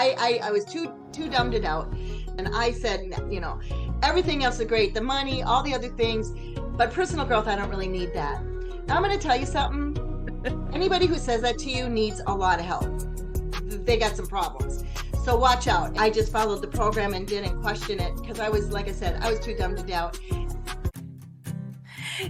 I was too dumb to doubt. And I said, everything else is great, the money, all the other things, but personal growth, I don't really need that. Now I'm going to tell you something. Anybody who says that to you needs a lot of help. They got some problems. So watch out. I just followed the program and didn't question it because I was, like I said, I was too dumb to doubt.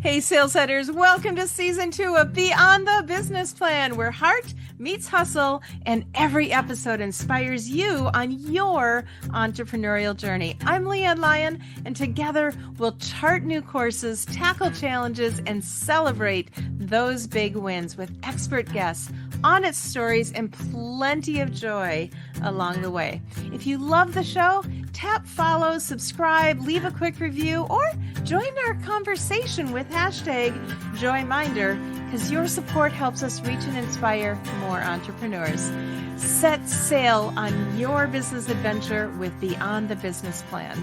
Hey, sales headers, welcome to season 2 of Beyond the Business Plan, where heart meets hustle and every episode inspires you on your entrepreneurial journey. I'm LeAnn Lyon, and together we'll chart new courses, tackle challenges, and celebrate those big wins with expert guests, honest stories, and plenty of joy along the way. If you love the show, tap follow, subscribe, leave a quick review, or join our conversation with hashtag JoyMinder, because your support helps us reach and inspire more entrepreneurs. Set sail on your business adventure with Beyond the Business Plan.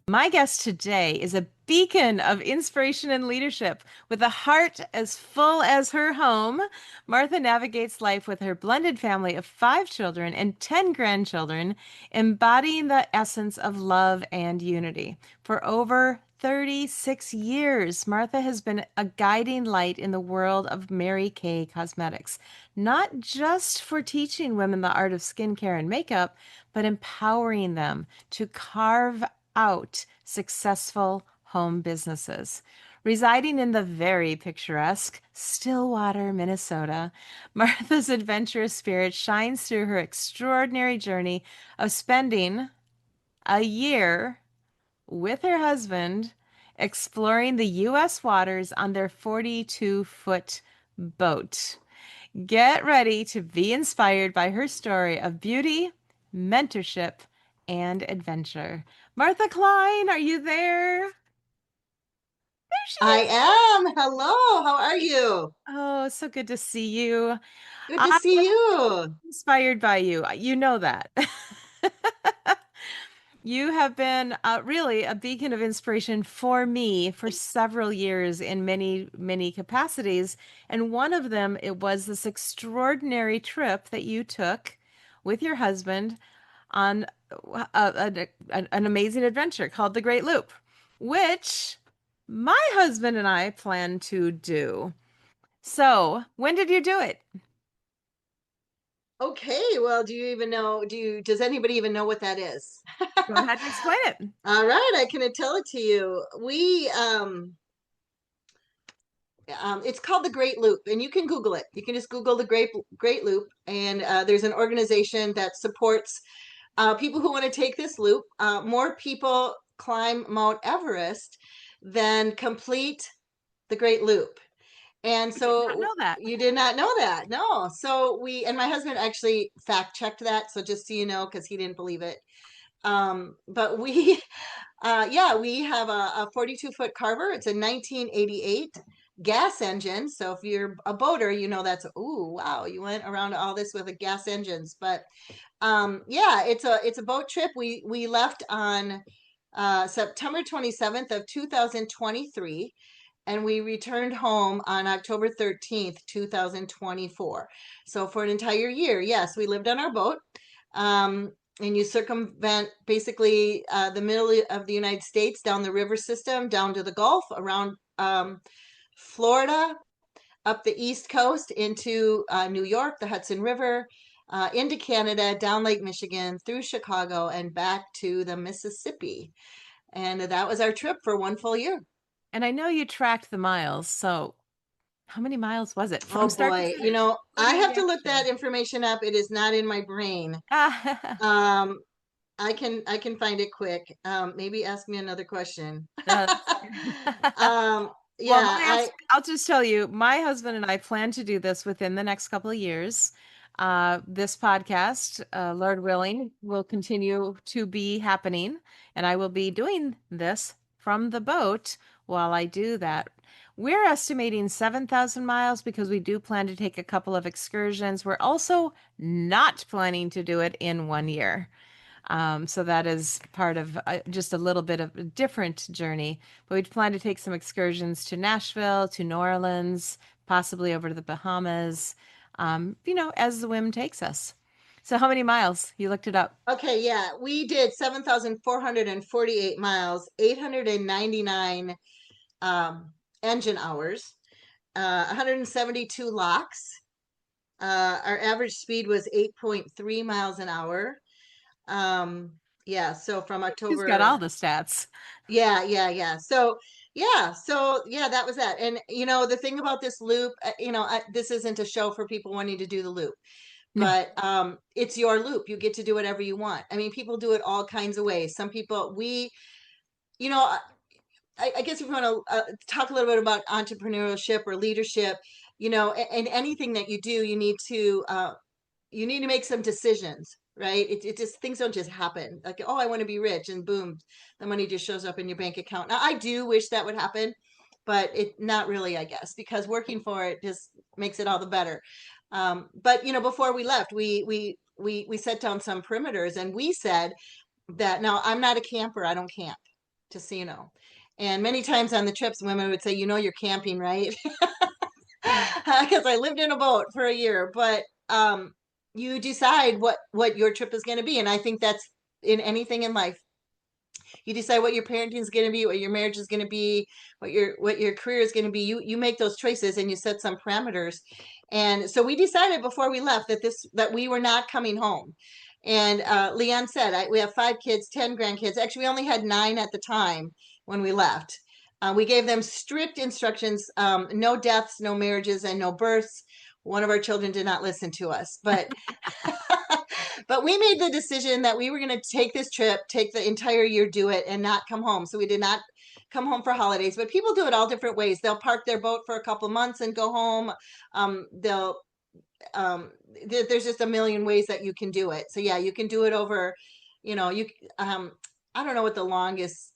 My guest today is a beacon of inspiration and leadership. With a heart as full as her home, Martha navigates life with her blended family of 5 children and 10 grandchildren, embodying the essence of love and unity. For over 36 years, Martha has been a guiding light in the world of Mary Kay Cosmetics, not just for teaching women the art of skincare and makeup, but empowering them to carve out successful home businesses. Residing in the very picturesque Stillwater, Minnesota, Martha's adventurous spirit shines through her extraordinary journey of spending a year with her husband exploring the U.S. waters on their 42-foot boat. Get ready to be inspired by her story of beauty, mentorship, and adventure. Martha Klein, are you there? There she I is. am. Hello. How are you? Oh, so good to see you. Good to I'm see you. inspired by you. You know that. You have been really a beacon of inspiration for me for several years in many, many capacities. And one of them, it was this extraordinary trip that you took with your husband on an amazing adventure called the Great Loop, which my husband and I plan to do. So, when did you do it? Okay. Well, does anybody even know what that is? Go ahead and explain it. All right. I can tell it to you. It's called the Great Loop, and you can Google it. You can just Google the Great Loop, and there's an organization that supports people who want to take this loop. More people climb Mount Everest than complete the Great Loop. And I did not so know that. you did not know that. No. So and my husband actually fact checked that. So just so you know, because he didn't believe it. But we have a 42-foot Carver. It's a 1988 gas engine. So if you're a boater, that's, ooh, wow, you went around all this with a gas engines. But it's a boat trip. We left on September 27th of 2023, and we returned home on October 13th, 2024. So for an entire year, yes, we lived on our boat. And you circumvent basically the middle of the United States, down the river system, down to the Gulf, around Florida, up the East Coast into New York, the Hudson River, into Canada, down Lake Michigan, through Chicago, and back to the Mississippi. And that was our trip for one full year. And I know you tracked the miles. So, how many miles was it from Oh start to boy, finish? What I did have we to look actually? that information up. It is not in my brain. Ah, Um, I can find it quick. Maybe ask me another question. no, um, well, yeah, I'll just tell you, my husband and I plan to do this within the next couple of years. This podcast, Lord willing, will continue to be happening, and I will be doing this from the boat while I do that. We're estimating 7,000 miles because we do plan to take a couple of excursions. We're also not planning to do it in 1 year. So that is part of just a little bit of a different journey. But we plan to take some excursions to Nashville, to New Orleans, possibly over to the Bahamas. as the whim takes us. So how many miles? You looked it up. Okay, yeah, we did 7,448 miles, 899 engine hours, 172 locks. Our average speed was 8.3 miles an hour. Um, yeah, so from She's got all October, the stats. yeah. So yeah, that was that. And the thing about this loop, this isn't a show for people wanting to do the loop, No, but it's your loop. You get to do whatever you want. I mean, people do it all kinds of ways. Some people, you know, I guess if we want to talk a little bit about entrepreneurship or leadership, and anything that you do, you need to make some decisions, right? It just, things don't just happen like, oh, I want to be rich, and boom, the money just shows up in your bank account. Now, I do wish that would happen, but it not really, I guess, because working for it just makes it all the better. But before we left, we set down some perimeters, and we said that, now, I'm not a camper. I don't camp, just so you know. And many times on the trips, women would say, you're camping, right? Because I lived in a boat for a year. But you decide what your trip is going to be, and I think that's in anything in life. You decide what your parenting is going to be, what your marriage is going to be, what your career is going to be. You make those choices, and you set some parameters. And so we decided before we left that we were not coming home. And LeAnn said, we have 5 kids, 10 grandkids. Actually, we only had 9 at the time when we left. We gave them strict instructions: no deaths, no marriages, and no births. One of our children did not listen to us, but but we made the decision that we were going to take this trip, take the entire year, do it, and not come home. So we did not come home for holidays. But people do it all different ways. They'll park their boat for a couple months and go home. They'll there's just a million ways that you can do it. So yeah, you can do it over, you I don't know what the longest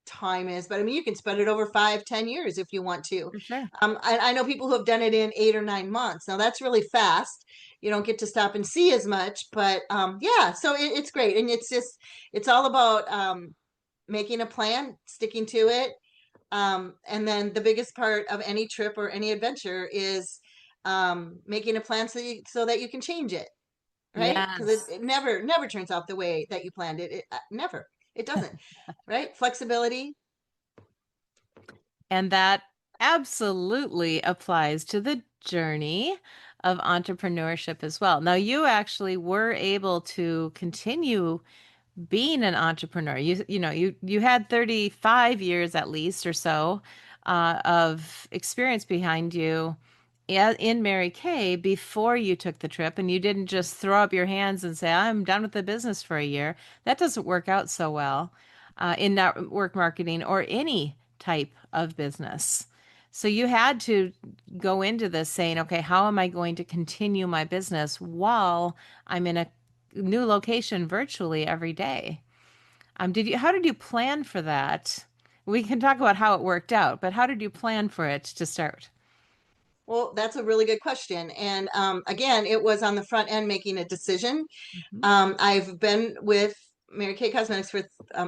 time is, but I mean, you can spread it over 5-10 years if you want to. for sure. I know people who have done it in 8 or 9 months. Now that's really fast. You don't get to stop and see as much, but yeah, so it's great. And it's all about making a plan, sticking to it. And then the biggest part of any trip or any adventure is making a plan so that you can change it, right? Because it, Yes. it never turns out the way that you planned it. Never. It doesn't, right? Flexibility. And that absolutely applies to the journey of entrepreneurship as well. Now, you actually were able to continue being an entrepreneur. You had 35 years at least or so of experience behind you in Mary Kay before you took the trip, and you didn't just throw up your hands and say, I'm done with the business for a year. That doesn't work out so well in network marketing or any type of business. So you had to go into this saying, okay, how am I going to continue my business while I'm in a new location virtually every day? How did you plan for that? We can talk about how it worked out, but how did you plan for it to start? Well, that's a really good question. And again, it was on the front end making a decision. Mhm. I've been with Mary Kay Cosmetics for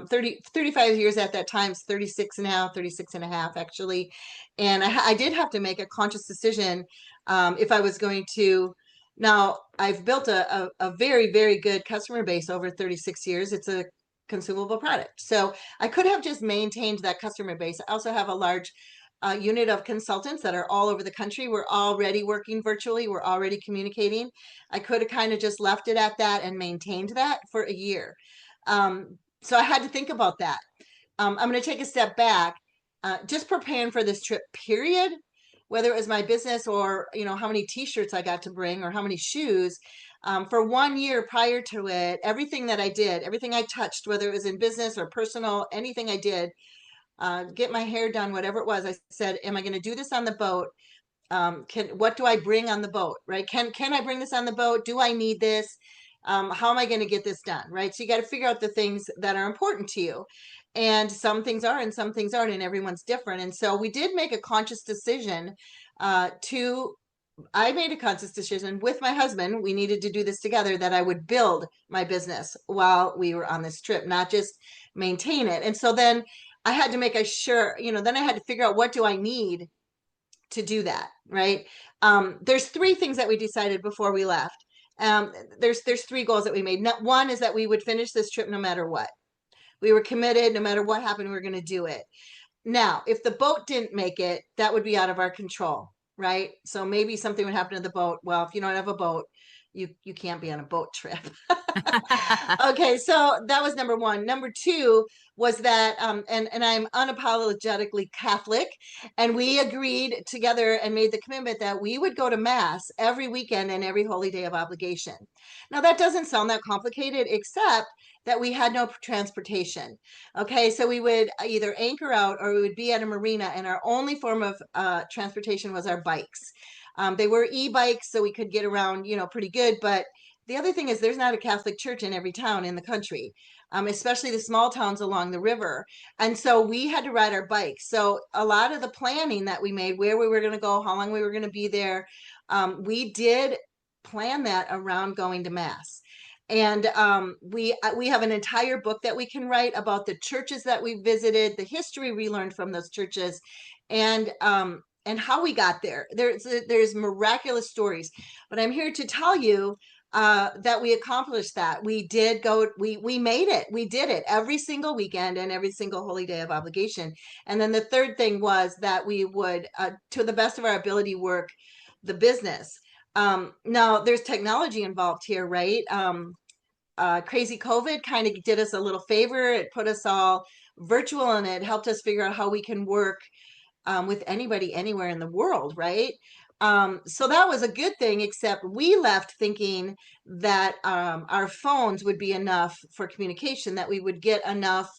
35 years at that time. It's 36 now, 36 and a half actually. And I did have to make a conscious decision if I was going to. Now, I've built a very, very good customer base over 36 years. It's a consumable product. So I could have just maintained that customer base. I also have a large unit of consultants that are all over the country. We're already working virtually. We're already communicating. I could have kind of just left it at that and maintained that for a year. So I had to think about that. I'm going to take a step back. Just preparing for this trip, period, whether it was my business or how many T-shirts I got to bring or how many shoes. For 1 year prior to it, everything that I did, everything I touched, whether it was in business or personal, anything I did, get my hair done, whatever it was, I said, am I going to do this on the boat? What do I bring on the boat, right? Can I bring this on the boat? Do I need this? How am I going to get this done, right? So you got to figure out the things that are important to you. And some things are and some things aren't, and everyone's different. And so we did make a conscious decision to I made a conscious decision with my husband. We needed to do this together, that I would build my business while we were on this trip, not just maintain it. And so then I had to make a sure, then I had to figure out, what do I need to do that, right? There's three things that we decided before we left. There's three goals that we made. One is that we would finish this trip no matter what. We were committed, no matter what happened, we were going to do it. Now, if the boat didn't make it, that would be out of our control, right? So maybe something would happen to the boat. Well, if you don't have a boat, you can't be on a boat trip. Okay, so that was number one. Number two was that, and I'm unapologetically Catholic, and we agreed together and made the commitment that we would go to Mass every weekend and every holy day of obligation. Now, that doesn't sound that complicated, except that we had no transportation. Okay, so we would either anchor out or we would be at a marina, and our only form of transportation was our bikes. They were e-bikes, so we could get around, pretty good, but the other thing is there's not a Catholic church in every town in the country, especially the small towns along the river. And so we had to ride our bikes. So a lot of the planning that we made, where we were going to go, how long we were going to be there, we did plan that around going to Mass. And we have an entire book that we can write about the churches that we visited, the history we learned from those churches, and how we got there. There's miraculous stories, but I'm here to tell you that we accomplished that. We did go, we made it. We did it every single weekend and every single holy day of obligation. And then the third thing was that we would, to the best of our ability, work the business. Now there's technology involved here, right? Crazy COVID kind of did us a little favor. It put us all virtual, and it helped us figure out how we can work with anybody anywhere in the world, right? So that was a good thing, except we left thinking that our phones would be enough for communication, that we would get enough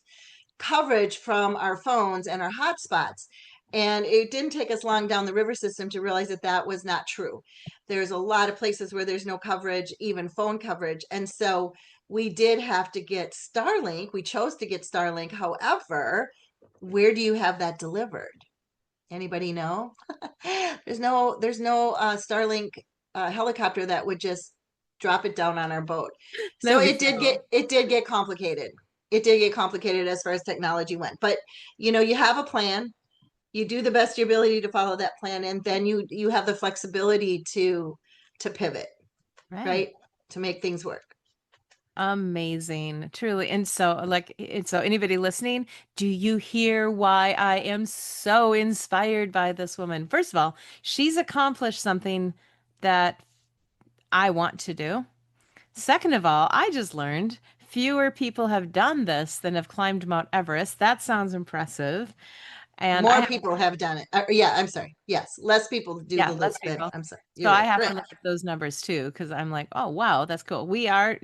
coverage from our phones and our hotspots. And it didn't take us long down the river system to realize that that was not true. There's a lot of places where there's no coverage, even phone coverage. And so we did have to get Starlink. We chose to get Starlink. However, where do you have that delivered? Anybody know? There's no Starlink helicopter that would just drop it down on our boat. That So would be it so did cool. get complicated. It did get complicated as far as technology went. But you have a plan. You do the best of your ability to follow that plan, and then you have the flexibility to pivot, Right. right? To make things work. Amazing, truly. And so, so anybody listening, do you hear why I am so inspired by this woman? First of all, she's accomplished something that I want to do. Second of all, I just learned fewer people have done this than have climbed Mount Everest. That sounds impressive. And I More have, people have done it. Yeah, I'm sorry. Yes, less people do yeah, the loop less than people. I'm sorry. So You're I right. have to Right. look at those numbers too, because I'm like, oh, wow, that's cool. We are,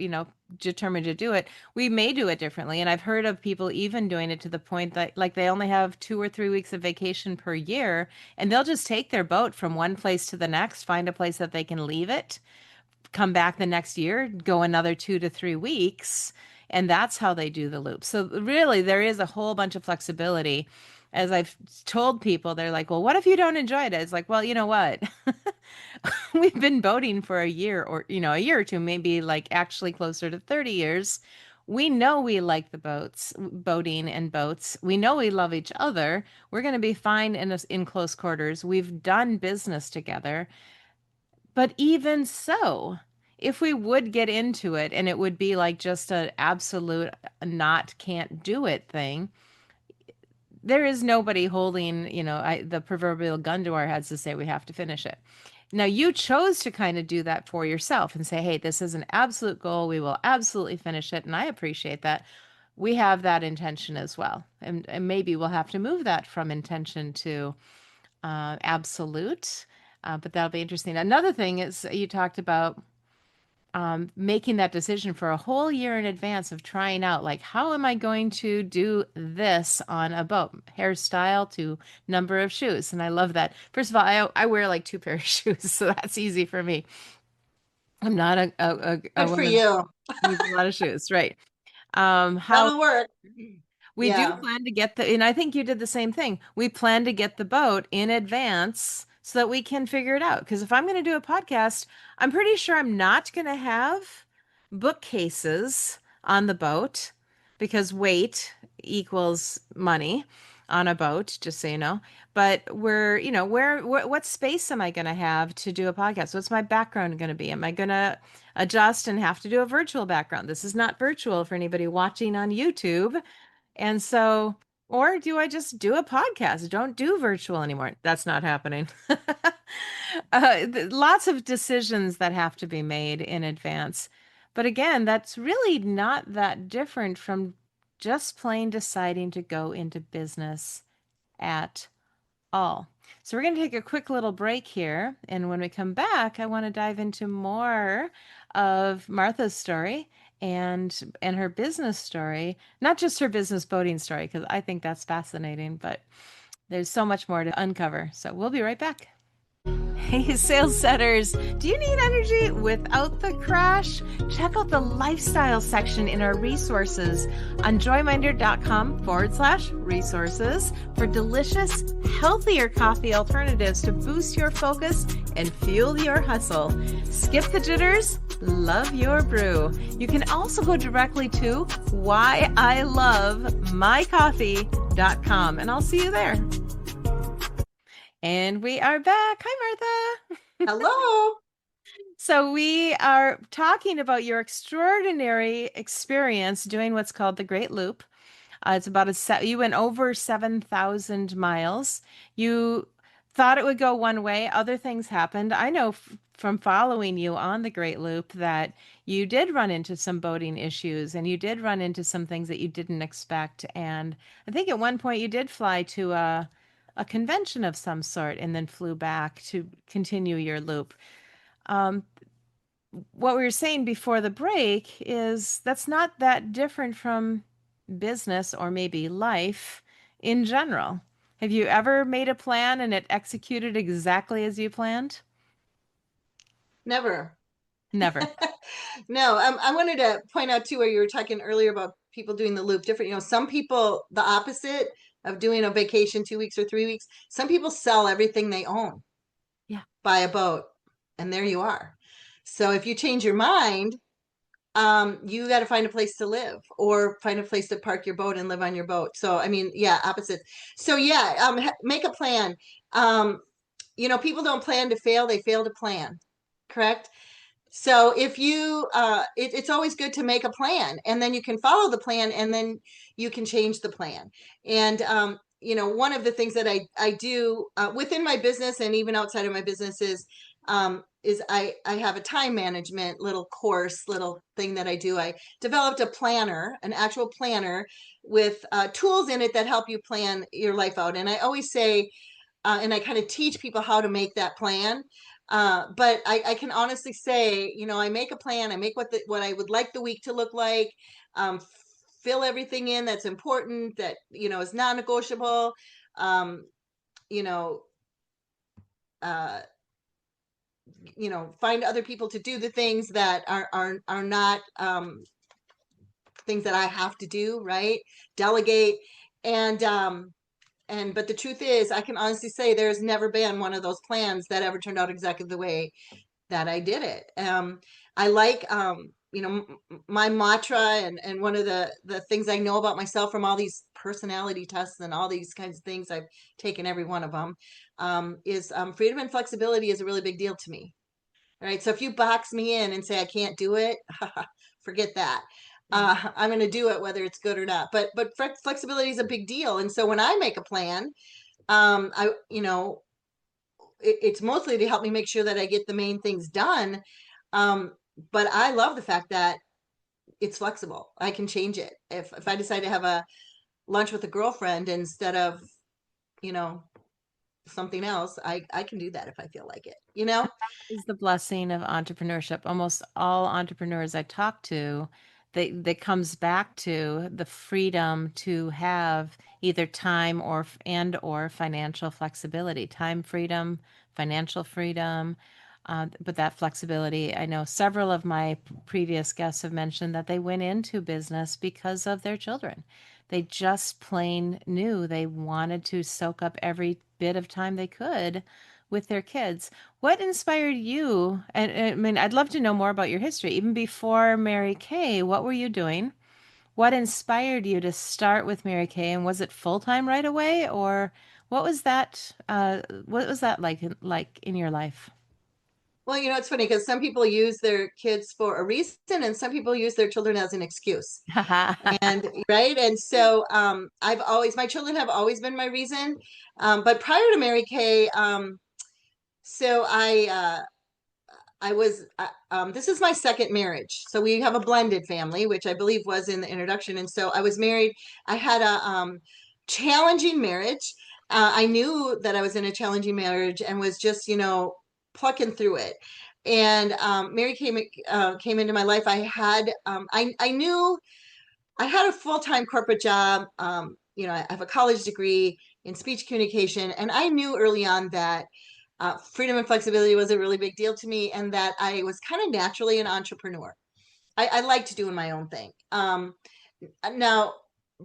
determined to do it. We may do it differently. And I've heard of people even doing it to the point that like they only have 2 or 3 weeks of vacation per year, and they'll just take their boat from one place to the next, find a place that they can leave it, come back the next year, go another 2 to 3 weeks, and that's how they do the loop. So really, there is a whole bunch of flexibility. As I've told people, they're like, "Well, what if you don't enjoy it?" It's like, "Well, you know what? We've been boating for a year or, a year or two, maybe like actually closer to 30 years. We know we like the boating and boats. We know we love each other. We're going to be fine in close quarters. We've done business together. But even so, if we would get into it and it would be like just an absolute not can't do it thing, there is nobody holding, the proverbial gun to our heads to say we have to finish it. Now, you chose to kind of do that for yourself and say, hey, this is an absolute goal. We will absolutely finish it. And I appreciate that. We have that intention as well. And maybe we'll have to move that from intention to absolute. But that'll be interesting. Another thing is you talked about making that decision for a whole year in advance of trying out, like, how am I going to do this on a boat? Hairstyle to number of shoes. And I love that. First of all, I wear like two pair of shoes, so that's easy for me. I'm not a Good for woman you. that needs a lot of shoes, right? How That'll work. we do Yeah. plan to get and I think you did the same thing. We plan to get the boat in advance so that we can figure it out. Because if I'm going to do a podcast, I'm pretty sure I'm not going to have bookcases on the boat because weight equals money. on a boat, just so you know. But what space am I going to have to do a podcast? What's my background going to be? Am I going to adjust and have to do a virtual background? This is not virtual for anybody watching on YouTube. And so, or do I just do a podcast? Don't do virtual anymore. That's not happening. Lots of decisions that have to be made in advance. But again, that's really not that different from just plain deciding to go into business at all. So we're going to take a quick little break here. And when we come back, I want to dive into more of Martha's story and her business story, not just her business boating story, because I think that's fascinating, but there's so much more to uncover. So we'll be right back. Hey, sales setters, do you need energy without the crash? Check out the lifestyle section in our resources on joyminder.com/resources for delicious, healthier coffee alternatives to boost your focus and fuel your hustle. Skip the jitters, love your brew. You can also go directly to whyilovemycoffee.com, and I'll see you there. And we are back. Hi, Martha. Hello. So we are talking about your extraordinary experience doing what's called the Great Loop. It's about you went over 7,000 miles. You thought it would go one way. Other things happened. I know from following you on the Great Loop that you did run into some boating issues and you did run into some things that you didn't expect. And I think at one point you did fly to a convention of some sort and then flew back to continue your loop. Um, what we were saying before the break is that's not that different from business or maybe life in general. Have you ever made a plan and it executed exactly as you planned? Never. Never. No, I wanted to point out too where you were talking earlier about people doing the loop different. Some people, the opposite of doing a vacation 2 weeks or 3 weeks, some people sell everything they own, Yeah. buy a boat, and there you are. So if you change your mind, you got to find a place to live or find a place to park your boat and live on your boat. So, I mean, yeah, opposites. So yeah, make a plan. People don't plan to fail, they fail to plan. Correct? So if it's always good to make a plan and then you can follow the plan and then you can change the plan. And, one of the things that I do within my business and even outside of my business is I have a time management little thing that I do. I developed a planner, an actual planner with tools in it that help you plan your life out. And I always say, and I kind of teach people how to make that plan. But I can honestly say, I make a plan. I make what I would like the week to look like. Um, Fill everything in that's important, that is non-negotiable. Um, you know, uh, Find other people to do the things that are not things that I have to do. Right? Delegate and but the truth is, I can honestly say there's never been one of those plans that ever turned out exactly the way that I did it. I like, my mantra and one of the things I know about myself from all these personality tests and all these kinds of things, I've taken every one of them, is freedom and flexibility is a really big deal to me. All right. So if you box me in and say I can't do it, forget that. Yeah. I'm going to do it whether it's good or not. But flexibility is a big deal. And so when I make a plan, it's mostly to help me make sure that I get the main things done. But I love the fact that it's flexible. I can change it. If I decide to have a lunch with a girlfriend instead of, you know, something else, I can do that if I feel like it. Is the blessing of entrepreneurship. Almost all entrepreneurs I talk to, they comes back to the freedom to have either time or financial flexibility, time freedom, financial freedom. But that flexibility, I know several of my previous guests have mentioned that they went into business because of their children. They just plain knew they wanted to soak up every bit of time they could with their kids. What inspired you? And I mean, I'd love to know more about your history. Even before Mary Kay, what were you doing? What inspired you to start with Mary Kay, and was it full time right away, or what was that like in your life? Well, it's funny because some people use their kids for a reason and some people use their children as an excuse. And right. And so my children have always been my reason. But prior to Mary Kay, so I was, this is my second marriage. So we have a blended family, which I believe was in the introduction. And so I was married. I had a challenging marriage. I knew that I was in a challenging marriage and was just, plucking through it. And Mary came into my life. I knew I had a full-time corporate job. I have a college degree in speech communication, and I knew early on that freedom and flexibility was a really big deal to me, and that I was kind of naturally an entrepreneur. I liked doing my own thing. Now,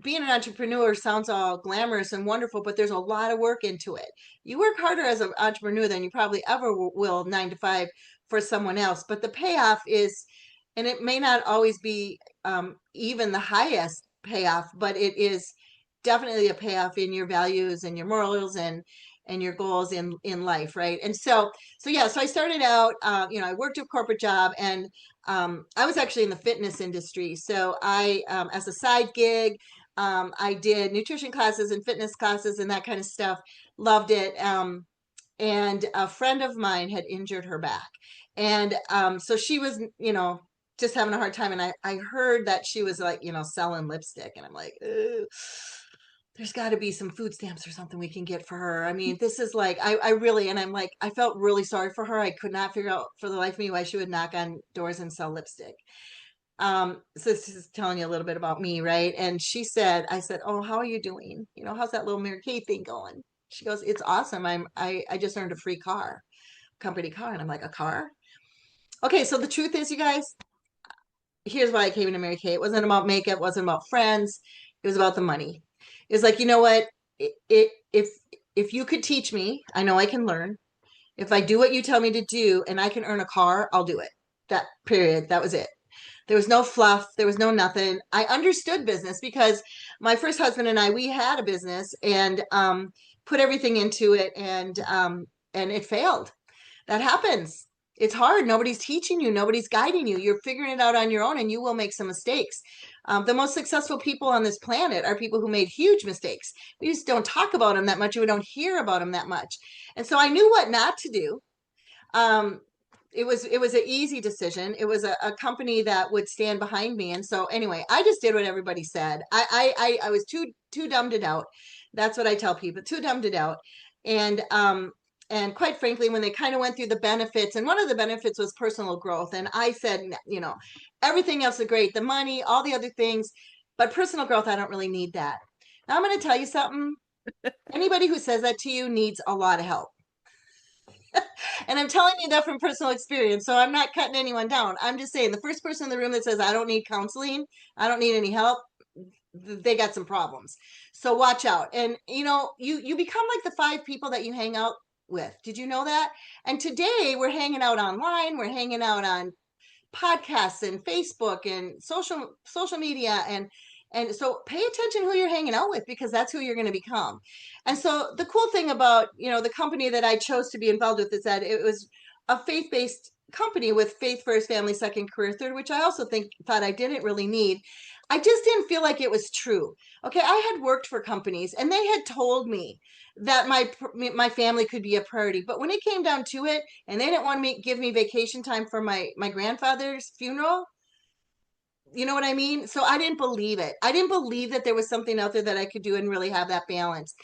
being an entrepreneur sounds all glamorous and wonderful, but there's a lot of work into it. You work harder as an entrepreneur than you probably ever will 9 to 5 for someone else, but the payoff is, and it may not always be even the highest payoff, but it is definitely a payoff in your values and your morals and your goals in life, right? And so I started out, I worked a corporate job, and I was actually in the fitness industry. So as a side gig, I did nutrition classes and fitness classes and that kind of stuff. Loved it. And a friend of mine had injured her back. And so she was, just having a hard time. And I heard that she was like, selling lipstick. And I'm like, "Ugh, there's got to be some food stamps or something we can get for her. I mean, this is like, I really, and I'm like, I felt really sorry for her. I could not figure out for the life of me why she would knock on doors and sell lipstick. So this is telling you a little bit about me, right? And I said, "Oh, how are you doing? How's that little Mary Kay thing going?" She goes, "It's awesome. I just earned a free company car." And I'm like, "A car?" Okay, so the truth is, you guys, here's why I came into Mary Kay. It wasn't about makeup, it wasn't about friends, it was about the money. It was like, you know what? If you could teach me, I know I can learn. If I do what you tell me to do and I can earn a car, I'll do it. That period. That was it. There was no fluff. There was no nothing. I understood business because my first husband and I, we had a business and put everything into it, and it failed. That happens. It's hard. Nobody's teaching you. Nobody's guiding you. You're figuring it out on your own, and you will make some mistakes. The most successful people on this planet are people who made huge mistakes. We just don't talk about them that much, and we don't hear about them that much. And so I knew what not to do. um, it was an easy decision. It was a company that would stand behind me. And so anyway, I just did what everybody said. I was too dumb to doubt. That's what I tell people, too dumb to doubt. And quite frankly, when they kind of went through the benefits, and one of the benefits was personal growth, and I said, everything else is great, the money, all the other things, but personal growth, I don't really need that. Now I'm going to tell you something. Anybody who says that to you needs a lot of help. And I'm telling you that from personal experience. So I'm not cutting anyone down. I'm just saying the first person in the room that says, I don't need counseling, I don't need any help, they got some problems. So watch out. And you become like the 5 people that you hang out with. Did you know that? And today we're hanging out online, we're hanging out on podcasts and Facebook and social media, and so pay attention who you're hanging out with, because that's who you're going to become. And so the cool thing about the company that I chose to be involved with is that it was a faith-based company with faith first, family second, career third, which I also thought I didn't really need. I just didn't feel like it was true. Okay, I had worked for companies and they had told me that my family could be a priority, but when it came down to it, and they didn't want to give me vacation time for my grandfather's funeral, you know what I mean? So I didn't believe it. I didn't believe that there was something out there that I could do and really have that balance.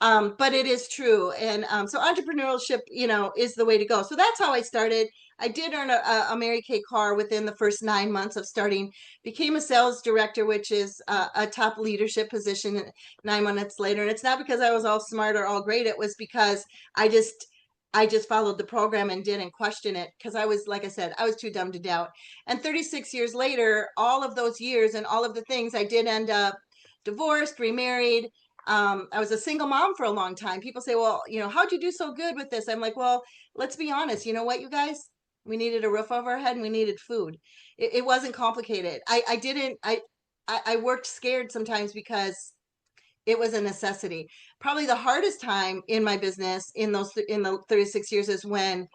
But it is true. And so entrepreneurship, is the way to go. So that's how I started. I did earn a Mary Kay car within the first 9 months of starting, became a sales director, which is a top leadership position 9 months later. And it's not because I was all smart or all great. It was because I just followed the program and didn't question it, because I was, like I said, I was too dumb to doubt. And 36 years later, all of those years and all of the things, I did end up divorced, remarried. I was a single mom for a long time. People say, well, how'd you do so good with this? I'm like, well, let's be honest. You know what, you guys? We needed a roof over our head and we needed food. It wasn't complicated. I worked scared sometimes because it was a necessity. Probably the hardest time in my business in the 36 years is when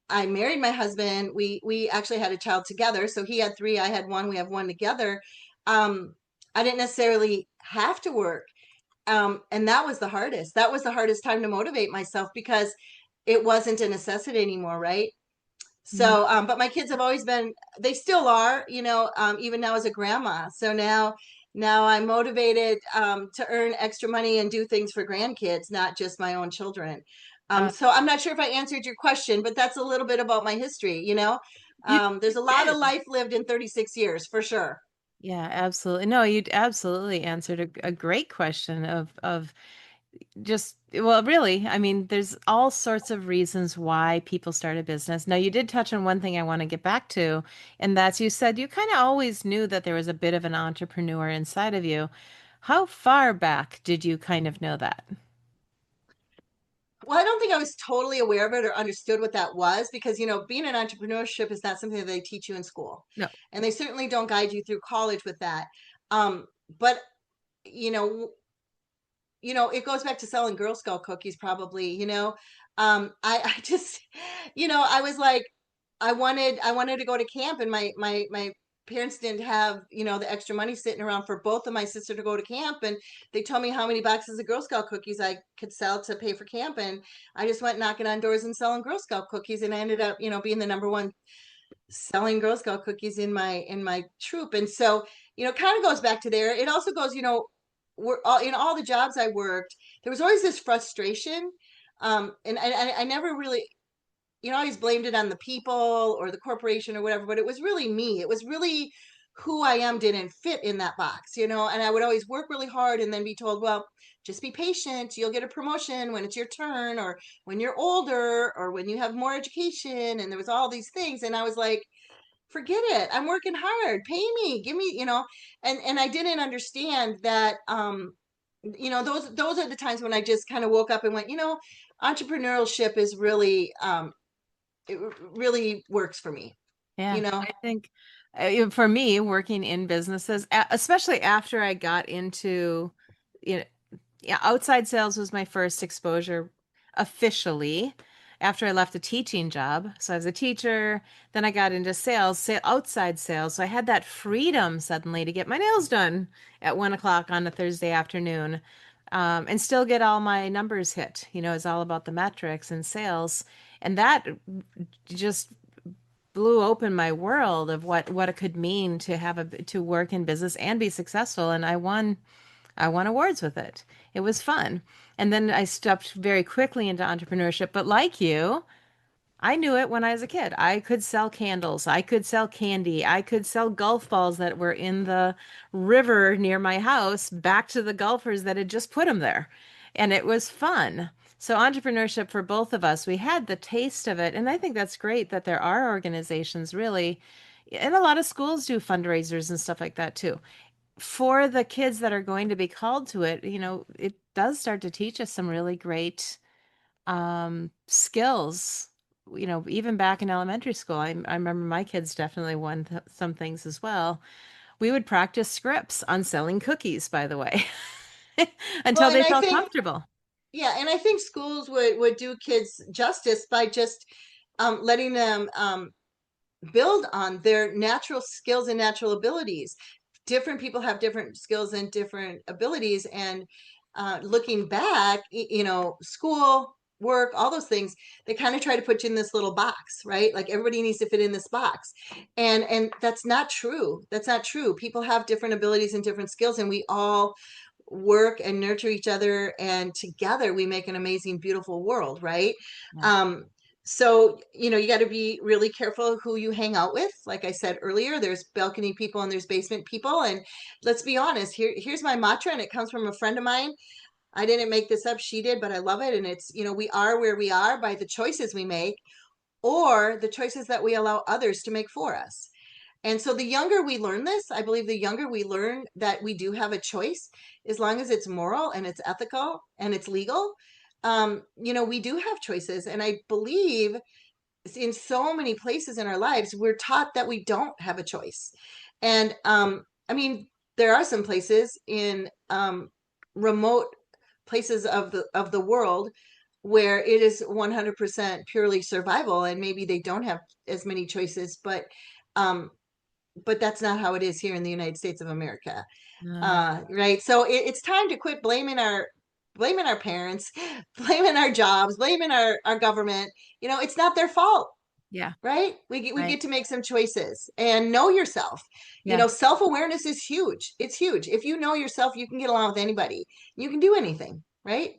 I married my husband. We actually had a child together. So he had three, I had one, we have one together. Um, I didn't necessarily have to work. And that was the hardest. That was the hardest time to motivate myself because it wasn't a necessity anymore, right? Mm. So, but my kids have always been, they still are, even now as a grandma. So now I'm motivated to earn extra money and do things for grandkids, not just my own children. Uh, So I'm not sure if I answered your question, but that's a little bit about my history. you There's a lot of did. life lived in 36 years for sure. Yeah, absolutely. No, you absolutely answered a great question of just, well, really, I mean, there's all sorts of reasons why people start a business. Now, you did touch on one thing I want to get back to, and that's you said you kind of always knew that there was a bit of an entrepreneur inside of you. How far back did you kind of know that? Well, I don't think I was totally aware of it or understood what that was because, being in entrepreneurship is not something that they teach you in school. No. And they certainly don't guide you through college with that. But, you know, it goes back to selling Girl Scout cookies probably. I just, I was like, I wanted to go to camp and my parents didn't have, the extra money sitting around for both of my sister to go to camp. And they told me how many boxes of Girl Scout cookies I could sell to pay for camp. And I just went knocking on doors and selling Girl Scout cookies. And I ended up, being the number one selling Girl Scout cookies in my troop. And so, kind of goes back to there. It also goes, we're all in all the jobs I worked, there was always this frustration. And I never really, always blamed it on the people or the corporation or whatever, but it was really me. It was really who I am didn't fit in that box. And I would always work really hard and then be told, well, just be patient. You'll get a promotion when it's your turn or when you're older or when you have more education. And there was all these things. And I was like, forget it. I'm working hard. Pay me. Give me, and I didn't understand that those are the times when I just kind of woke up and went, entrepreneurship is really it really works for me, Yeah, you know. I think for me, working in businesses, especially after I got into, you know, yeah, outside sales was my first exposure officially after I left a teaching job. So I was a teacher, then I got into sales, outside sales. So I had that freedom suddenly to get my nails done at 1 o'clock on a Thursday afternoon, and still get all my numbers hit. It's all about the metrics and sales. And that just blew open my world of what it could mean to to work in business and be successful. And I won awards with it. It was fun. And then I stepped very quickly into entrepreneurship. But like you, I knew it when I was a kid. I could sell candles. I could sell candy. I could sell golf balls that were in the river near my house back to the golfers that had just put them there. And it was fun. So, entrepreneurship for both of us, we had the taste of it. And I think that's great that there are organizations really, and a lot of schools do fundraisers and stuff like that too. For the kids that are going to be called to it, it does start to teach us some really great skills. Even back in elementary school, I remember my kids definitely won some things as well. We would practice scripts on selling cookies, by the way, Well, until and they I felt think, comfortable. yeah, and I think schools would do kids justice by just letting them build on their natural skills and natural abilities. Different people have different skills and different abilities. And looking back, school, work, all those things, they kind of try to put you in this little box, right? Like everybody needs to fit in this box. And that's not true. That's not true. People have different abilities and different skills, and we all work and nurture each other, and together we make an amazing, beautiful world, right? Yeah. um so you got to be really careful who you hang out with. Like I said earlier, there's balcony people and there's basement people. And let's be honest, here's my mantra, and it comes from a friend of mine. I didn't make this up, she did, but I love it. And it's, we are where we are by the choices we make, or the choices that we allow others to make for us. And so the younger we learn this, I believe the younger we learn that we do have a choice, as long as it's moral and it's ethical and it's legal. We do have choices. And I believe in so many places in our lives, we're taught that we don't have a choice. And I mean, there are some places in remote places of the world where it is 100% purely survival, and maybe they don't have as many choices, um, but that's not how it is here in the United States of America. No. Right. So it's time to quit blaming our parents, blaming our jobs, blaming our government. It's not their fault, Yeah. right? We Right. get to make some choices and know yourself. Yeah. Self-awareness is huge. It's huge. If you know yourself, you can get along with anybody. You can do anything, right?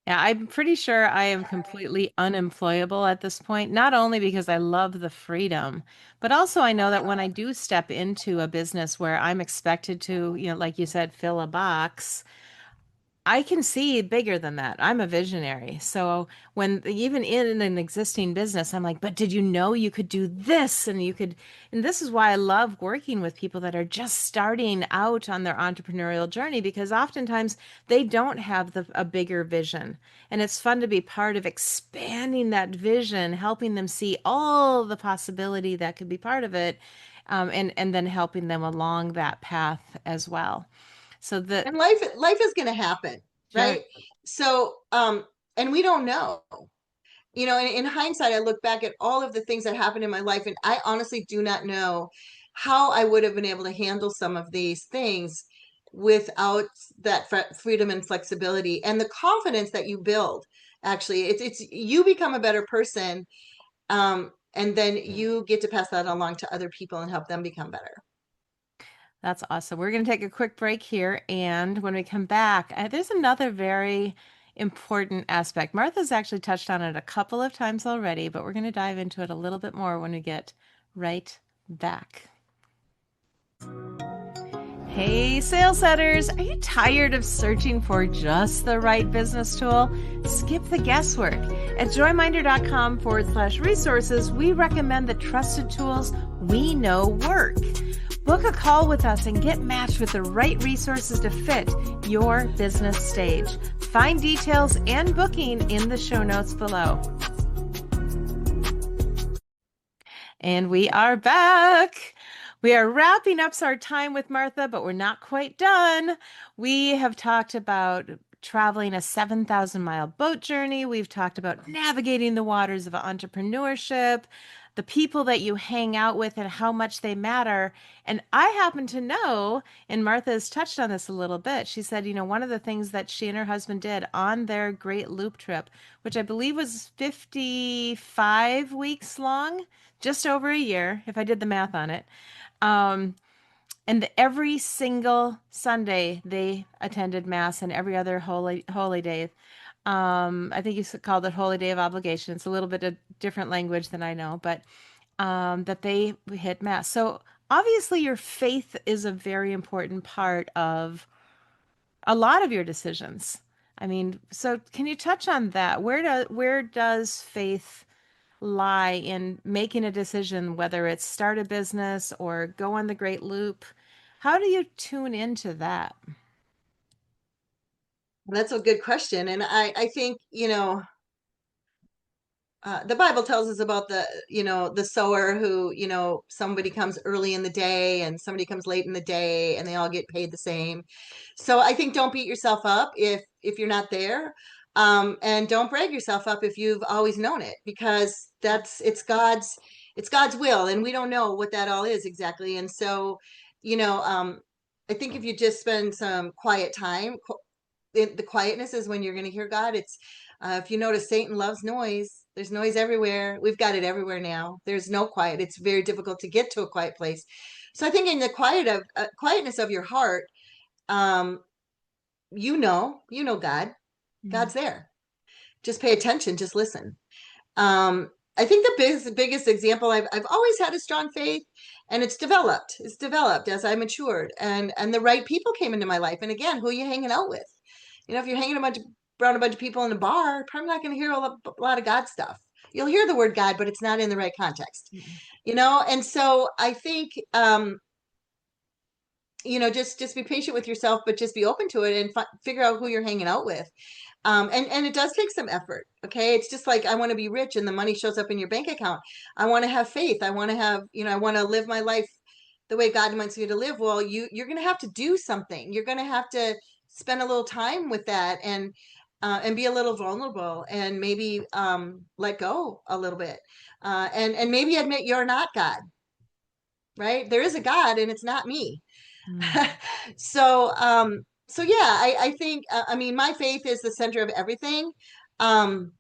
Yeah, I'm pretty sure I am completely unemployable at this point, not only because I love the freedom, but also I know that when I do step into a business where I'm expected to, like you said, fill a box, I can see bigger than that. I'm a visionary. So when even in an existing business, I'm like, but did you know you could do this? And this is why I love working with people that are just starting out on their entrepreneurial journey, because oftentimes they don't have a bigger vision. And it's fun to be part of expanding that vision, helping them see all the possibility that could be part of it, and then helping them along that path as well. So the And life is going to happen, Sure. right? So and we don't know. In hindsight, I look back at all of the things that happened in my life, and I honestly do not know how I would have been able to handle some of these things without that freedom and flexibility and the confidence that you build. Actually, it's you become a better person, and then you get to pass that along to other people and help them become better. That's awesome. We're going to take a quick break here. And when we come back, there's another very important aspect. Martha's actually touched on it a couple of times already, but we're going to dive into it a little bit more when we get right back. Hey, sales setters, are you tired of searching for just the right business tool? Skip the guesswork. At joyminder.com/resources, we recommend the trusted tools we know work. Book a call with us and get matched with the right resources to fit your business stage. Find details and booking in the show notes below. And we are back. We are wrapping up our time with Martha, but we're not quite done. We have talked about traveling a 7,000-mile boat journey. We've talked about navigating the waters of entrepreneurship, the people that you hang out with and how much they matter. And I happen to know, and Martha has touched on this a little bit. She said, one of the things that she and her husband did on their Great Loop trip, which I believe was 55 weeks long, just over a year, if I did the math on it. And every single Sunday they attended mass, and every other holy day. I think you called it Holy Day of Obligation. It's a little bit of different language than I know, but that they hit mass. So obviously, your faith is a very important part of a lot of your decisions. I mean, so can you touch on that? Where does faith lie in making a decision, whether it's start a business or go on the Great Loop? How do you tune into that? That's a good question, and I think the Bible tells us about the sower who, somebody comes early in the day and somebody comes late in the day and they all get paid the same. So I think don't beat yourself up if you're not there. And don't brag yourself up if you've always known it, because it's God's will, and we don't know what that all is exactly. And so, I think if you just spend some quiet time, the quietness is when you're going to hear God. It's if you notice, Satan loves noise. There's noise everywhere. We've got it everywhere now. There's no quiet. It's very difficult to get to a quiet place. So I think in the quietness of your heart, um, God. Mm. God's there. Just pay attention. Just listen. I think the biggest example, I've always had a strong faith, and it's developed. It's developed as I matured, and the right people came into my life. And again, who are you hanging out with? If you're hanging around a bunch of people in a bar, probably not going to hear a lot of God stuff. You'll hear the word God, but it's not in the right context. Mm. And so I think just be patient with yourself, but just be open to it and figure out who you're hanging out with. And it does take some effort. Okay. It's just like, I want to be rich and the money shows up in your bank account. I want to have faith. I want to have, I want to live my life the way God wants you to live, well, you're going to have to do something. You're going to have to spend a little time with that, and be a little vulnerable, and maybe let go a little bit, and maybe admit you're not God, right? There is a God, and it's not me. Mm. So yeah, I think, I mean, my faith is the center of everything. Um,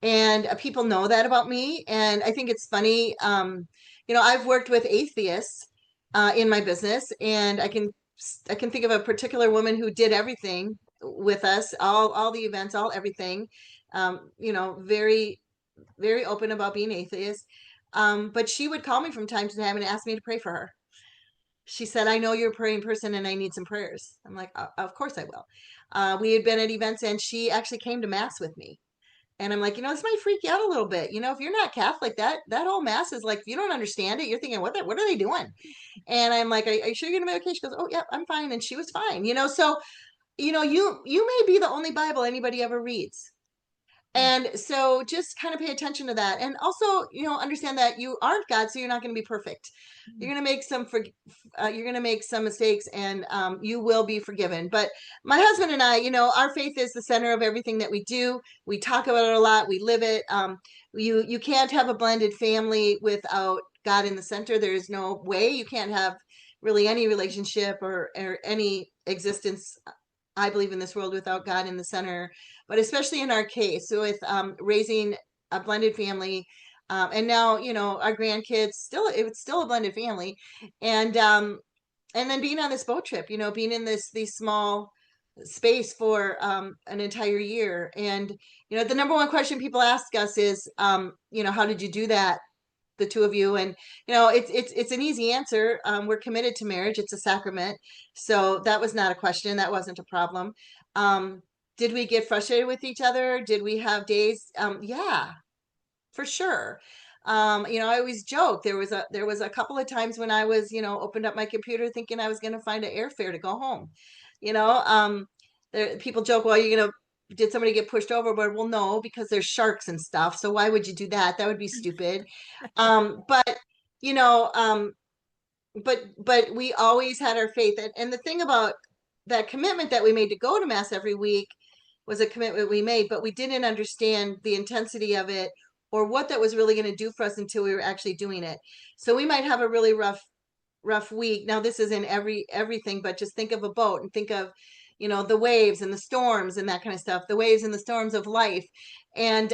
and people know that about me. And I think it's funny. I've worked with atheists in my business, and I can think of a particular woman who did everything with us, all the events, all everything. Very very open about being atheist. But she would call me from time to time and ask me to pray for her. She said, "I know you're a praying person, and I need some prayers." I'm like, Of course I will." We had been at events, and she actually came to mass with me. And I'm like, this might freak you out a little bit. If you're not Catholic, that whole mass is like, if you don't understand it, you're thinking, what are they doing? And I'm like, are you sure you're gonna be okay? She goes, "Oh yeah, I'm fine." And she was fine. So you may be the only Bible anybody ever reads. And so just kind of pay attention to that. And also, understand that you aren't God, so you're not going to be perfect. You're going to make you're going to make some mistakes, and you will be forgiven. But my husband and I, our faith is the center of everything that we do. We talk about it a lot. We live it. You can't have a blended family without God in the center. There's no way. You can't have really any relationship or any existence, I believe, in this world without God in the center. But especially in our case, so with raising a blended family, and now our grandkids, it's still a blended family, and then being on this boat trip, being in these small space for an entire year. And the number one question people ask us is, how did you do that, the two of you? And it's an easy answer. We're committed to marriage. It's a sacrament. So that was not a question. That wasn't a problem. um, did we get frustrated with each other? Did we have days? Yeah, for sure. I always joke, there was a couple of times when I was, opened up my computer thinking I was going to find an airfare to go home. you know People joke, well, you're going to did somebody get pushed overboard? Well, no, because there's sharks and stuff, so why would you do that? That would be stupid. But you know but we always had our faith. And the thing about that commitment that we made to go to mass every week was a commitment we made, but we didn't understand the intensity of it, or what that was really going to do for us, until we were actually doing it. So we might have a really rough week. Now, this is in everything, but just think of a boat, and think of the waves and the storms and that kind of stuff, the waves and the storms of life. And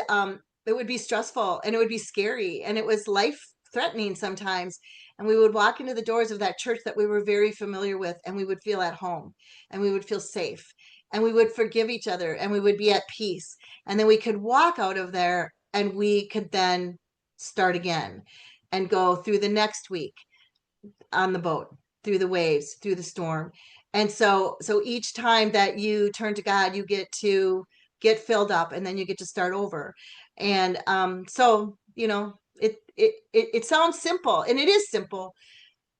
it would be stressful, and it would be scary, and it was life threatening sometimes. And we would walk into the doors of that church that we were very familiar with, and we would feel at home, and we would feel safe, and we would forgive each other, and we would be at peace. And then we could walk out of there, and we could then start again and go through the next week on the boat, through the waves, through the storm. And so each time that you turn to God, you get to get filled up, and then you get to start over. And it sounds simple, and it is simple,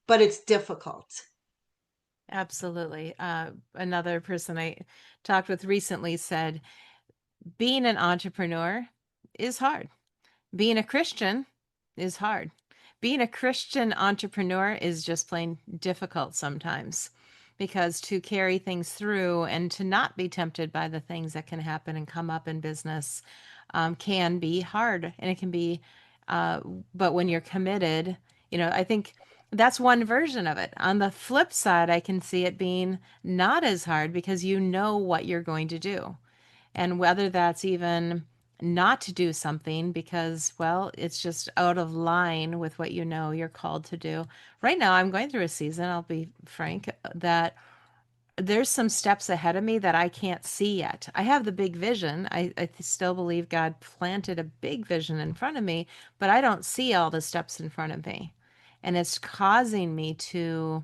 but it's difficult. Absolutely. Another person I talked with recently said, being an entrepreneur is hard. Being a Christian is hard. Being a Christian entrepreneur is just plain difficult sometimes, because to carry things through and to not be tempted by the things that can happen and come up in business can be hard. And it can be, uh, but when you're committed, I think that's one version of it. On the flip side, I can see it being not as hard because you know what you're going to do. And whether that's even not to do something because, well, it's just out of line with what you know you're called to do. Right now, I'm going through a season, I'll be frank, that there's some steps ahead of me that I can't see yet. I have the big vision. I still believe God planted a big vision in front of me, but I don't see all the steps in front of me. And it's causing me to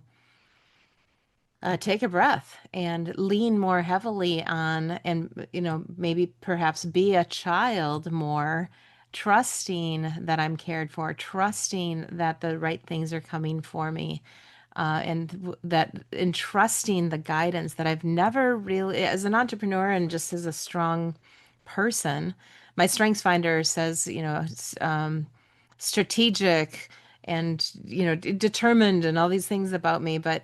take a breath and lean more heavily on, and, maybe perhaps be a child more, trusting that I'm cared for, trusting that the right things are coming for me, that entrusting the guidance that I've never really, as an entrepreneur and just as a strong person, my strengths finder says, strategic and determined and all these things about me, but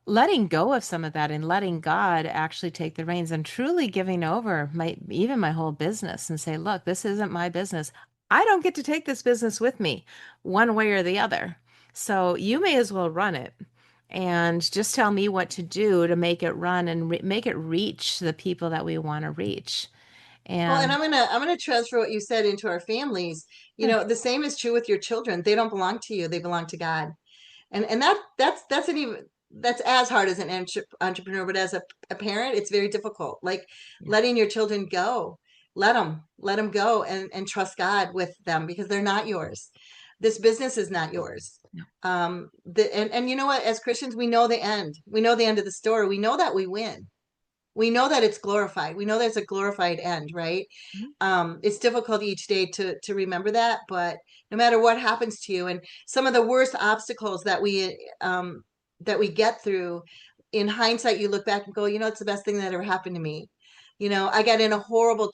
letting go of some of that and letting God actually take the reins and truly giving over my whole business and say, look, this isn't my business. I don't get to take this business with me one way or the other. So you may as well run it and just tell me what to do to make it run and make it reach the people that we want to reach. Well, and And I'm gonna transfer what you said into our families. You yeah, know, the same is true with your children. They don't belong to you; they belong to God. And that's an even that's as hard as an entrepreneur, but as a parent, it's very difficult. Like yeah, letting your children go, let them go, and trust God with them because they're not yours. This business is not yours. no. And you know what? As Christians, we know the end. We know the end of the story. We know that we win. We know that it's glorified. We know there's a glorified end, right? Mhm. It's difficult each day to remember that, but no matter what happens to you, and some of the worst obstacles that we get through, in hindsight, you look back and go, you know, it's the best thing that ever happened to me. You know, I got in a horrible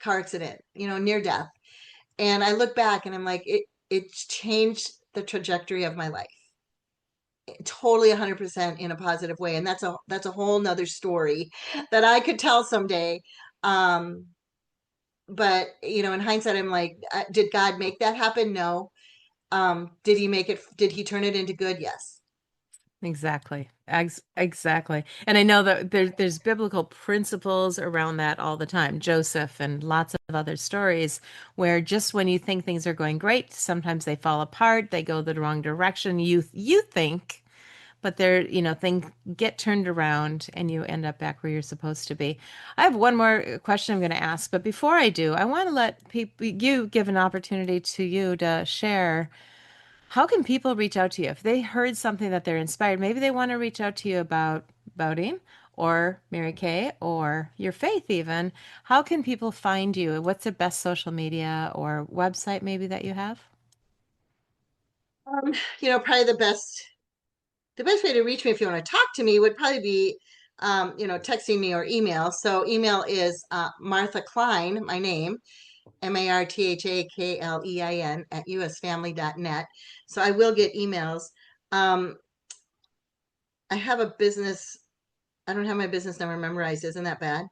car accident, you know, near death, and I look back and I'm like, it's changed the trajectory of my life totally 100% in a positive way, and that's a whole nother story that I could tell someday. um but you know, in hindsight, I'm like, did God make that happen? No. Did he turn it into good? Yes. Exactly. Exactly. And I know that there's biblical principles around that all the time. Joseph and lots of other stories where just when you think things are going great, sometimes they fall apart, they go the wrong direction. You think, but things get turned around and you end up back where you're supposed to be. I have one more question I'm going to ask, but before I do, I want to let people you give an opportunity to you to share how can people reach out to you if they heard something that they're inspired? Maybe they want to reach out to you about boating or Mary Kay or your faith even. How can people find you? What's the best social media or website maybe that you have? You know, probably the best way to reach me if you want to talk to me would probably be you know, texting me or email. So email is Martha Klein, my name, MarthaKlein at usfamily.net. So I will get emails. um I have a business. I don't have my business number memorized. Isn't that bad?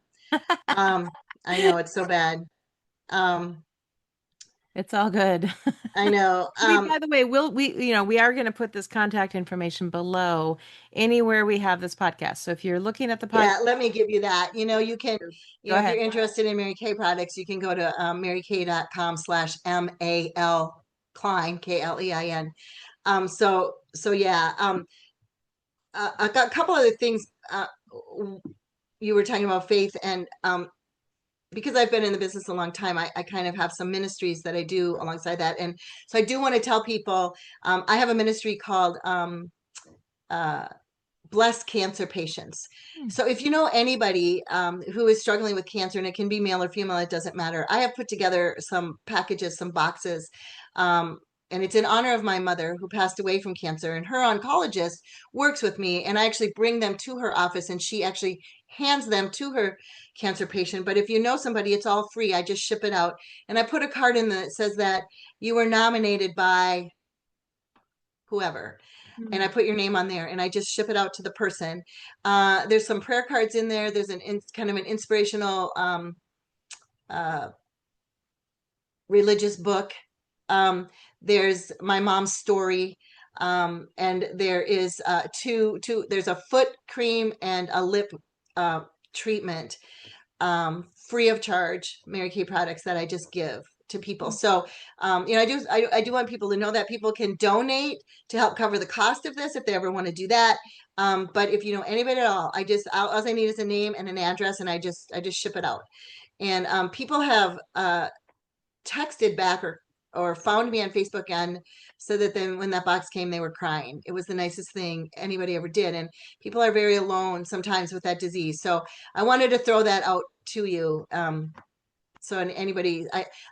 Um, I know it's so bad. Um, It's all good. I know. By the way, we are going to put this contact information below anywhere we have this podcast. So if you're looking at the podcast, Yeah, let me give you that. You know, you go know, if you're ahead. interested in Mary Kay products, you can go to marykay.com/MAL Klein, Klein. So yeah. I got a couple other things. You were talking about faith, and because I've been in the business a long time, I kind of have some ministries that I do alongside that. And so I do want to tell people, I have a ministry called uh, Bless Cancer Patients. Hmm. So if you know anybody who is struggling with cancer, and it can be male or female, it doesn't matter. I have put together some packages, some boxes. Um, and it's in honor of my mother who passed away from cancer. And her oncologist works with me, and I actually bring them to her office, and she actually hands them to her cancer patient. But if you know somebody, it's all free. I just ship it out. And I put a card in that says that you were nominated by whoever, and I Hmm. put your name on there, and I just ship it out to the person. There's some prayer cards in there. There's kind of an inspirational uh, religious book. There's my mom's story, and there is there's a foot cream and a lip uh, treatment, free of charge, Mary Kay products that I just give to people. So, you know, I do want people to know that people can donate to help cover the cost of this if they ever want to do that. But if you know anybody at all, all I need is a name and an address, and I just ship it out. And people have texted back or found me on Facebook and said that then when that box came, they were crying. It was the nicest thing anybody ever did. And people are very alone sometimes with that disease. So I wanted to throw that out to you. So anybody,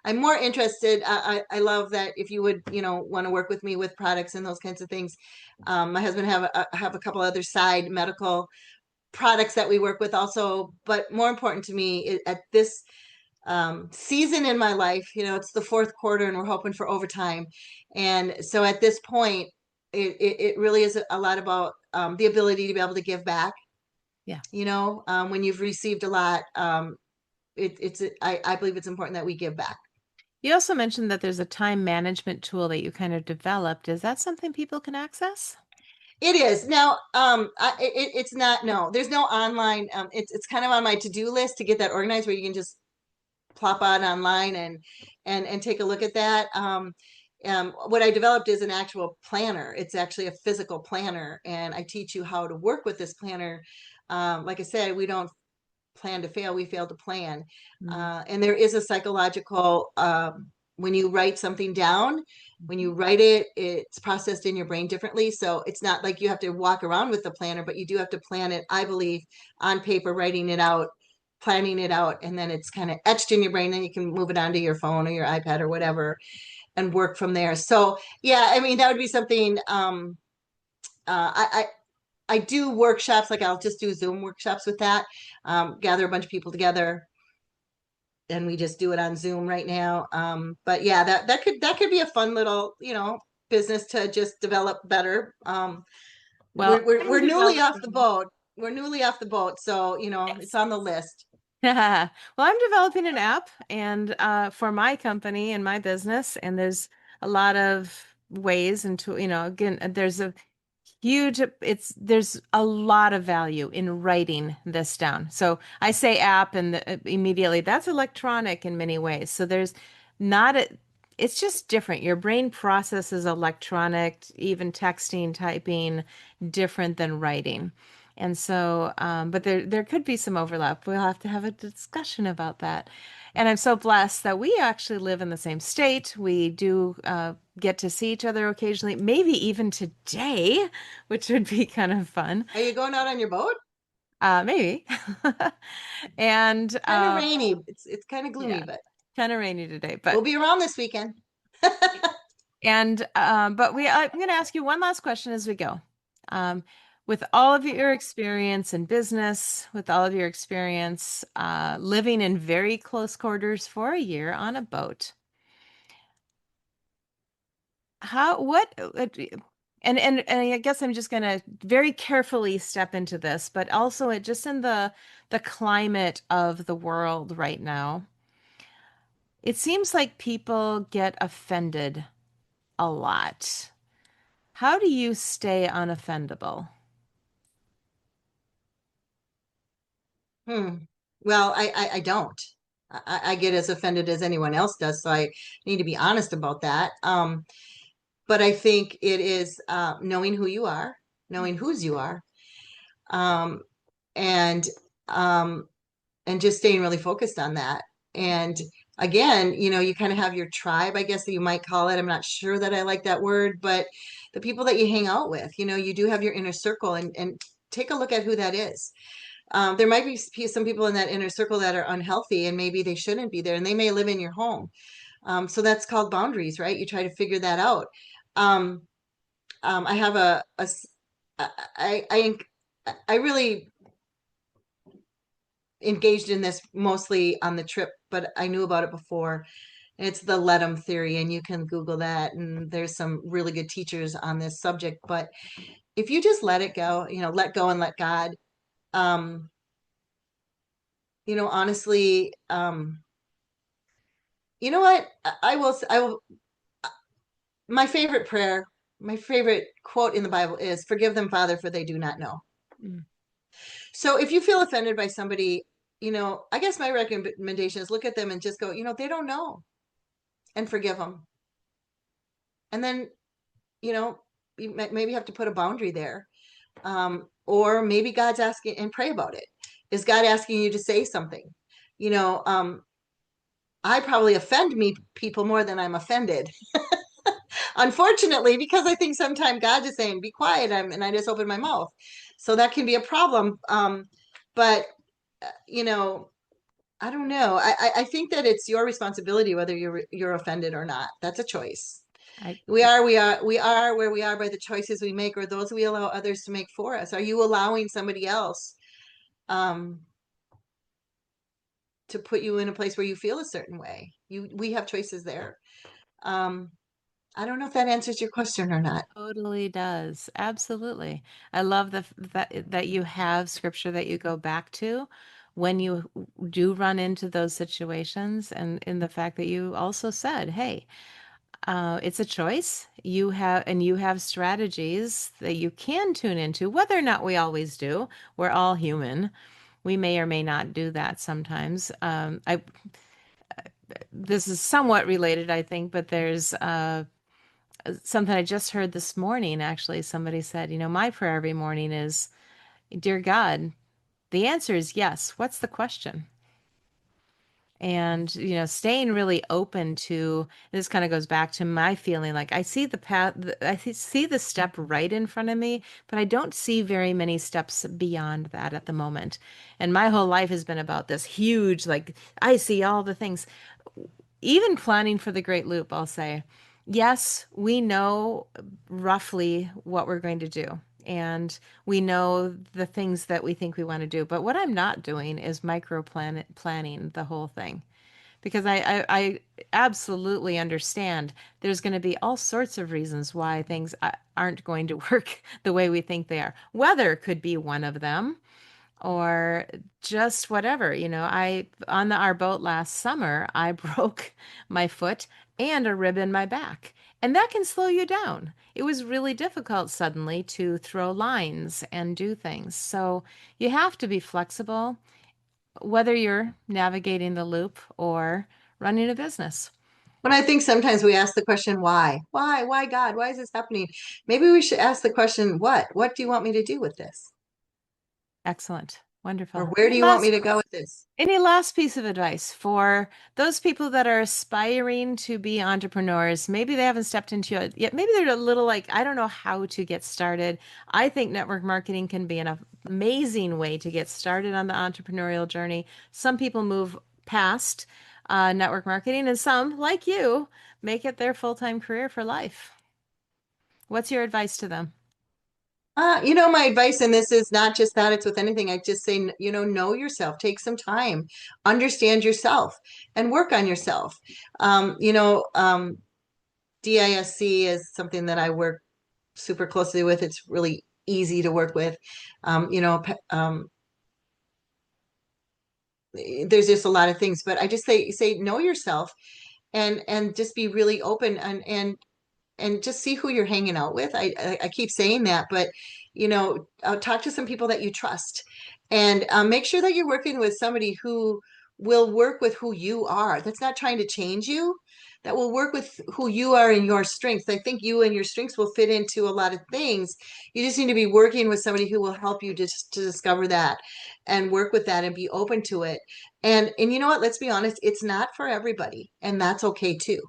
I'm more interested. I love that if you would, you know, want to work with me with products and those kinds of things. My husband have a couple other side medical products that we work with also, but more important to me at this season in my life. It's the fourth quarter and we're hoping for overtime. And so at this point, it really is a lot about the ability to be able to give back. Yeah. When you've received a lot, I believe it's important that we give back. You also mentioned that there's a time management tool that you kind of developed. Is that something people can access? It is now. It's not. No, there's no online. It's kind of on my to-do list to get that organized, where you can just plop on online and take a look at that. What I developed is an actual planner. It's actually a physical planner, and I teach you how to work with this planner. Like I said, we don't plan to fail, we fail to plan. Mm. And there is a psychological, when you write something down, when you write it, it's processed in your brain differently. So it's not like you have to walk around with the planner, but you do have to plan it, I believe, on paper, writing it out, planning it out, and then it's kind of etched in your brain. Then you can move it onto your phone or your iPad or whatever and work from there. So yeah, I mean, that would be something. I do workshops, like I'll just do Zoom workshops with that, gather a bunch of people together, and we just do it on Zoom right now. But yeah, that could be a fun little, business to just develop better. Well, We're I'm newly off the developing. boat. We're newly off the boat, so it's on the list. Well, I'm developing an app and for my company and my business, and there's a lot of ways into, again, there's a huge, there's a lot of value in writing this down. So I say app and immediately that's electronic in many ways. So there's not a, it's just different. Your brain processes electronic, even texting, typing, different than writing. And so, but there could be some overlap. We'll have to have a discussion about that. And I'm so blessed that we actually live in the same state. We do get to see each other occasionally, maybe even today, which would be kind of fun. Are you going out on your boat? Maybe. And Kind of rainy. It's kind of gloomy, yeah, but kind of rainy today, we'll but be around this weekend. and but I'm going to ask you one last question as we go. Um, with all of your experience in business, with all of your experience living in very close quarters for a year on a boat, how what and I guess I'm just going to very carefully step into this, but also it just in the climate of the world right now. It seems like people get offended a lot. How do you stay unoffendable? Hmm. Well, I don't. I get as offended as anyone else does, so I need to be honest about that. But I think it is knowing who you are, knowing whose you are, um, and um, and just staying really focused on that. And again, you kind of have your tribe, I guess that you might call it. I'm not sure that I like that word, but the people that you hang out with, you do have your inner circle, and take a look at who that is. There might be some people in that inner circle that are unhealthy and maybe they shouldn't be there and they may live in your home. So that's called boundaries, right? You try to figure that out. Um, I have I I really engaged in this mostly on the trip, but I knew about it before. It's the let 'em theory, and you can Google that. And there's some really good teachers on this subject. But if you just let it go, let go and let God, um, honestly, you know what? I will, my favorite prayer, my favorite quote in the Bible is, "Forgive them, Father, for they do not know." Mm. So if you feel offended by somebody, I guess my recommendation is look at them and just go, they don't know, and forgive them. And then, you know, you maybe have to put a boundary there. Or maybe God's asking, and pray about it. Is God asking you to say something? You know, um, I probably offend people more than I'm offended. Unfortunately, because I think sometimes God is saying, "Be quiet," and I just open my mouth, so that can be a problem. But you know, I don't know. I think that it's your responsibility whether you're offended or not. That's a choice. I, We are where we are by the choices we make or those we allow others to make for us. Are you allowing somebody else um, to put you in a place where you feel a certain way. We have choices there. Um, I don't know if that answers your question or not. Totally does. Absolutely. I love that you have scripture that you go back to when you do run into those situations, and in the fact that you also said, hey, it's a choice. You have strategies that you can tune into, whether or not we always do. We're all human. We may or may not do that sometimes. This is somewhat related, I think, but there's something I just heard this morning. Actually, somebody said, my prayer every morning is, Dear God, the answer is yes. What's the question? And, staying really open to this kind of goes back to my feeling like I see the path, see the step right in front of me, but I don't see very many steps beyond that at the moment. And my whole life has been about this huge, like, I see all the things. Even planning for the Great Loop, I'll say, yes, we know roughly what we're going to do. And we know the things that we think we want to do. But what I'm not doing is planning the whole thing. Because I absolutely understand there's going to be all sorts of reasons why things aren't going to work the way we think they are. Weather could be one of them, or just whatever. I on our boat last summer, I broke my foot and a rib in my back, and that can slow you down. It was really difficult suddenly to throw lines and do things. So you have to be flexible, whether you're navigating the loop or running a business. But I think sometimes we ask the question, why? Why, God? Why is this happening? Maybe we should ask the question, what? What do you want me to do with this? Excellent. Or Wonderful. where do you want me to go with this? Any last piece of advice for those people that are aspiring to be entrepreneurs? Maybe they haven't stepped into it yet. Maybe they're a little like, I don't know how to get started. I think network marketing can be an amazing way to get started on the entrepreneurial journey. Some people move past network marketing, and some, like you, make it their full-time career for life. What's your advice to them? My advice, and this is not just that, it's with anything. I just say, know yourself, take some time, understand yourself, and work on yourself. DISC is something that I work super closely with. It's really easy to work with. There's just a lot of things, but I just say know yourself, and just be really open, and just see who you're hanging out with. I keep saying that, but talk to some people that you trust, and make sure that you're working with somebody who will work with who you are. That's not trying to change you. That will work with who you are and your strengths. I think you and your strengths will fit into a lot of things. You just need to be working with somebody who will help you just to discover that and work with that and be open to it. And you know what? Let's be honest, it's not for everybody, and that's okay too.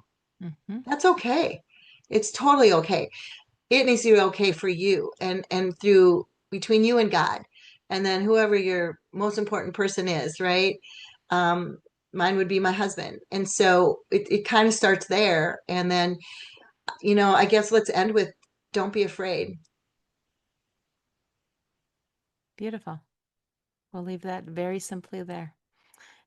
Mm-hmm. That's okay. It's totally okay. It needs to be okay for you, and through between you and God, and then whoever your most important person is, right? Um, Mine would be my husband. And so it kind of starts there. And then, I guess let's end with don't be afraid. Beautiful. We'll leave that very simply there.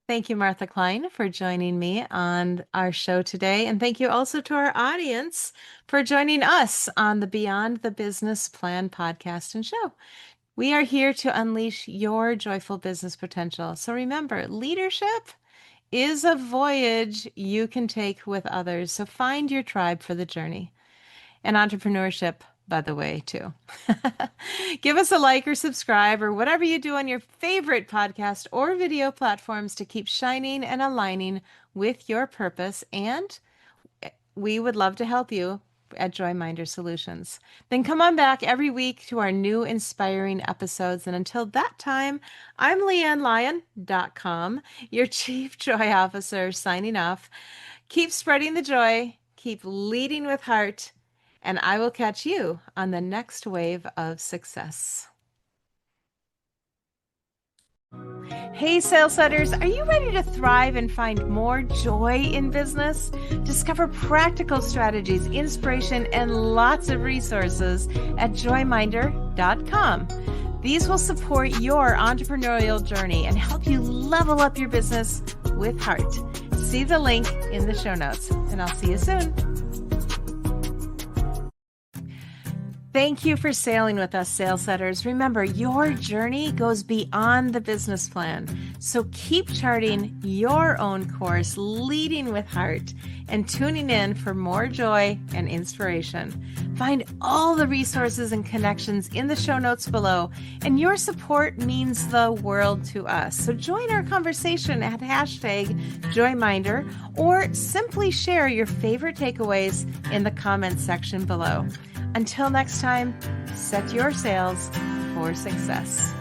Thank you, Martha Klein, for joining me on our show today. And thank you also to our audience for joining us on the Beyond the Business Plan podcast and show. We are here to unleash your joyful business potential. So remember, leadership is a voyage you can take with others. So find your tribe for the journey. And entrepreneurship, by the way, too. Give us a like or subscribe or whatever you do on your favorite podcast or video platforms to keep shining and aligning with your purpose. And we would love to help you at Joyminder Solutions. Then come on back every week to our new inspiring episodes. And until that time, I'm LeAnn, Lyon.com, your Chief Joy Officer, signing off. Keep spreading the joy, keep leading with heart, and I will catch you on the next wave of success. Hey, sales setters, are you ready to thrive and find more joy in business? Discover practical strategies, inspiration, and lots of resources at joyminder.com. These will support your entrepreneurial journey and help you level up your business with heart. See the link in the show notes, and I'll see you soon. Thank you for sailing with us, Sail Setters. Remember, your journey goes beyond the business plan. So keep charting your own course, leading with heart, and tuning in for more joy and inspiration. Find all the resources and connections in the show notes below, and your support means the world to us. So join our conversation at #JoyMinder, or simply share your favorite takeaways in the comments section below. Until next time, set your sails for success.